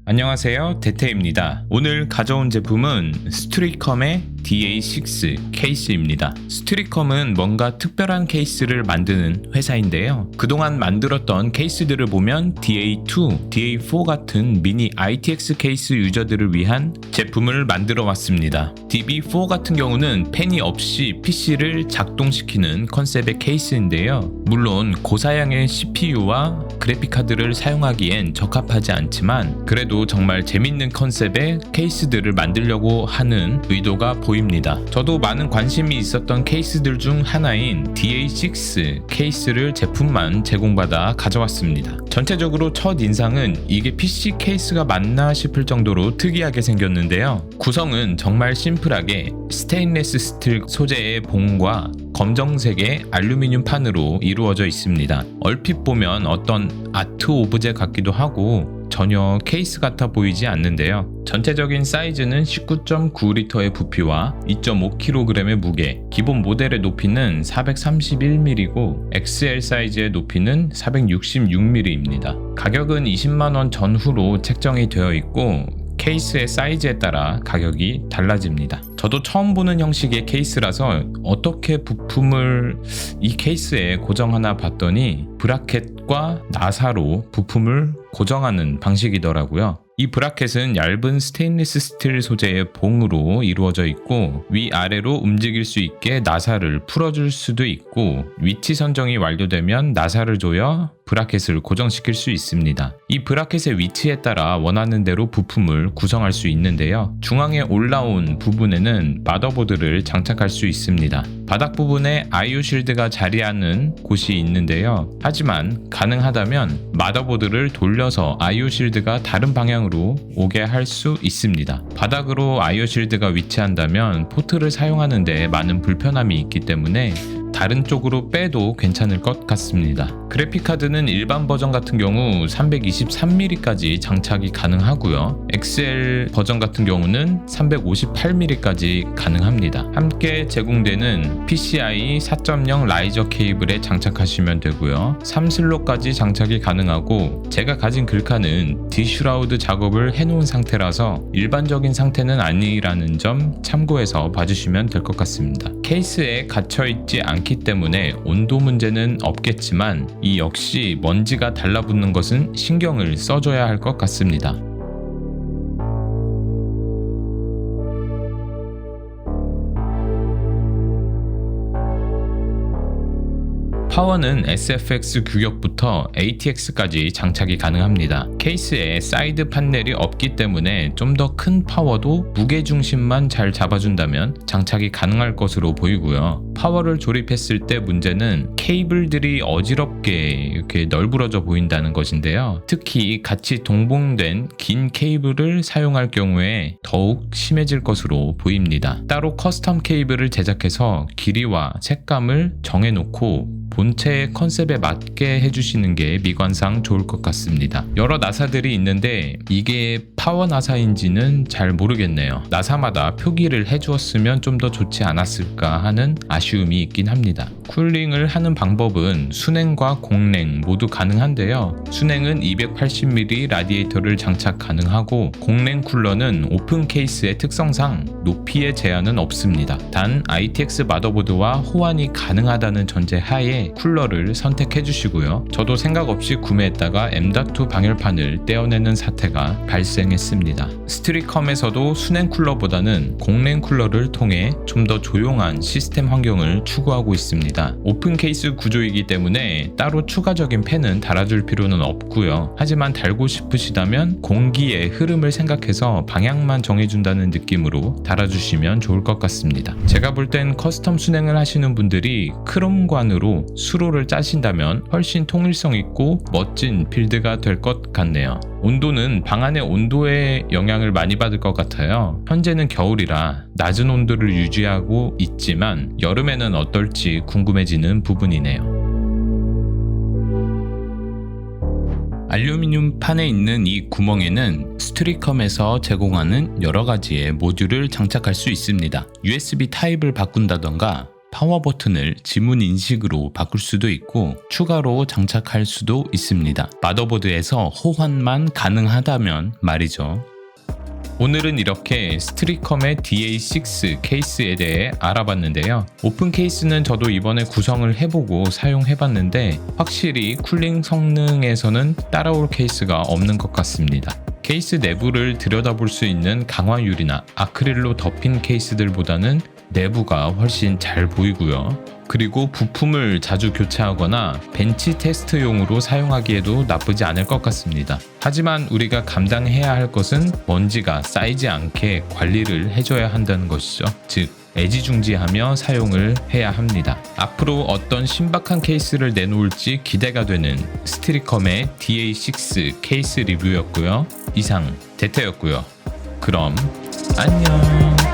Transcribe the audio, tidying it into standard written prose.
안녕하세요, 대태입니다. 오늘 가져온 제품은 스트리컴의 DA6 케이스입니다. 스트리컴은 뭔가 특별한 케이스를 만드는 회사인데요. 그동안 만들었던 케이스들을 보면 DA2, DA4 같은 미니 ITX 케이스 유저들을 위한 제품을 만들어 왔습니다. DB4 같은 경우는 팬이 없이 PC를 작동시키는 컨셉의 케이스인데요. 물론 고사양의 CPU와 그래픽카드를 사용하기엔 적합하지 않지만 그래도 정말 재밌는 컨셉의 케이스들을 만들려고 하는 의도가 보입니다. 저도 많은 관심이 있었던 케이스들 중 하나인 DA6 케이스를 제품만 제공받아 가져왔습니다. 전체적으로 첫 인상은 이게 PC 케이스가 맞나 싶을 정도로 특이하게 생겼는데요. 구성은 정말 심플하게 스테인리스 스틸 소재의 봉과 검정색의 알루미늄 판으로 이루어져 있습니다. 얼핏 보면 어떤 아트 오브제 같기도 하고 전혀 케이스 같아 보이지 않는데요. 전체적인 사이즈는 19.9L의 부피와 2.5kg의 무게, 기본 모델의 높이는 431mm이고 XL 사이즈의 높이는 466mm입니다. 가격은 20만원 전후로 책정이 되어 있고 케이스의 사이즈에 따라 가격이 달라집니다. 저도 처음 보는 형식의 케이스라서 어떻게 부품을 이 케이스에 고정하나 봤더니 브라켓과 나사로 부품을 고정하는 방식이더라고요. 이 브라켓은 얇은 스테인리스 스틸 소재의 봉으로 이루어져 있고 위아래로 움직일 수 있게 나사를 풀어줄 수도 있고 위치 선정이 완료되면 나사를 조여 브라켓을 고정시킬 수 있습니다. 이 브라켓의 위치에 따라 원하는 대로 부품을 구성할 수 있는데요. 중앙에 올라온 부분에는 마더보드를 장착할 수 있습니다. 바닥 부분에 IO 쉴드가 자리하는 곳이 있는데요. 하지만 가능하다면 마더보드를 돌려서 IO 쉴드가 다른 방향으로 오게 할 수 있습니다. 바닥으로 IO 쉴드가 위치한다면 포트를 사용하는 데 많은 불편함이 있기 때문에 다른 쪽으로 빼도 괜찮을 것 같습니다. 그래픽카드는 일반 버전 같은 경우 323mm까지 장착이 가능하고요. XL 버전 같은 경우는 358mm까지 가능합니다. 함께 제공되는 PCIe 4.0 라이저 케이블에 장착하시면 되고요. 3슬롯까지 장착이 가능하고 제가 가진 글카는 디슈라우드 작업을 해놓은 상태라서 일반적인 상태는 아니라는 점 참고해서 봐주시면 될 것 같습니다. 케이스에 갇혀있지 않기 때문에 온도 문제는 없겠지만 이 역시 먼지가 달라붙는 것은 신경을 써줘야 할 것 같습니다. 파워는 SFX 규격부터 ATX까지 장착이 가능합니다. 케이스에 사이드 판넬이 없기 때문에 좀 더 큰 파워도 무게중심만 잘 잡아준다면 장착이 가능할 것으로 보이고요. 파워를 조립했을 때 문제는 케이블들이 어지럽게 이렇게 널브러져 보인다는 것인데요. 특히 같이 동봉된 긴 케이블을 사용할 경우에 더욱 심해질 것으로 보입니다. 따로 커스텀 케이블을 제작해서 길이와 색감을 정해놓고 본체의 컨셉에 맞게 해주시는 게 미관상 좋을 것 같습니다. 여러 나사들이 있는데 이게 파워 나사인지는 잘 모르겠네요. 나사마다 표기를 해주었으면 좀 더 좋지 않았을까 하는 아쉬움이 있긴 합니다. 쿨링을 하는 방법은 순행과 공냉 모두 가능한데요. 순행은 280mm 라디에이터를 장착 가능하고 공냉 쿨러는 오픈 케이스의 특성상 높이의 제한은 없습니다. 단 ITX 마더보드와 호환이 가능하다는 전제 하에 쿨러를 선택해 주시고요. 저도 생각 없이 구매했다가 M.2 방열판을 떼어내는 사태가 발생했습니다. 스트리컴에서도 순행 쿨러보다는 공냉 쿨러를 통해 좀 더 조용한 시스템 환경을 추구하고 있습니다. 오픈 케이스 구조이기 때문에 따로 추가적인 팬은 달아줄 필요는 없고요. 하지만 달고 싶으시다면 공기의 흐름을 생각해서 방향만 정해준다는 느낌으로 달아주시면 좋을 것 같습니다. 제가 볼 땐 커스텀 순행을 하시는 분들이 크롬관으로 수로를 짜신다면 훨씬 통일성 있고 멋진 빌드가 될 것 같네요. 온도는 방 안의 온도에 영향을 많이 받을 것 같아요. 현재는 겨울이라 낮은 온도를 유지하고 있지만 여름에는 어떨지 궁금해지는 부분이네요. 알루미늄 판에 있는 이 구멍에는 스트리컴에서 제공하는 여러 가지의 모듈을 장착할 수 있습니다. USB 타입을 바꾼다던가 파워 버튼을 지문 인식으로 바꿀 수도 있고 추가로 장착할 수도 있습니다. 마더보드에서 호환만 가능하다면 말이죠. 오늘은 이렇게 스트리컴의 DA6 케이스에 대해 알아봤는데요. 오픈 케이스는 저도 이번에 구성을 해보고 사용해봤는데 확실히 쿨링 성능에서는 따라올 케이스가 없는 것 같습니다. 케이스 내부를 들여다볼 수 있는 강화유리나 아크릴로 덮인 케이스들보다는 내부가 훨씬 잘 보이고요. 그리고 부품을 자주 교체하거나 벤치 테스트용으로 사용하기에도 나쁘지 않을 것 같습니다. 하지만 우리가 감당해야 할 것은 먼지가 쌓이지 않게 관리를 해줘야 한다는 것이죠. 즉 애지중지하며 사용을 해야 합니다. 앞으로 어떤 신박한 케이스를 내놓을지 기대가 되는 스트리컴의 DA6 케이스 리뷰였고요. 이상 대태였고요. 그럼 안녕.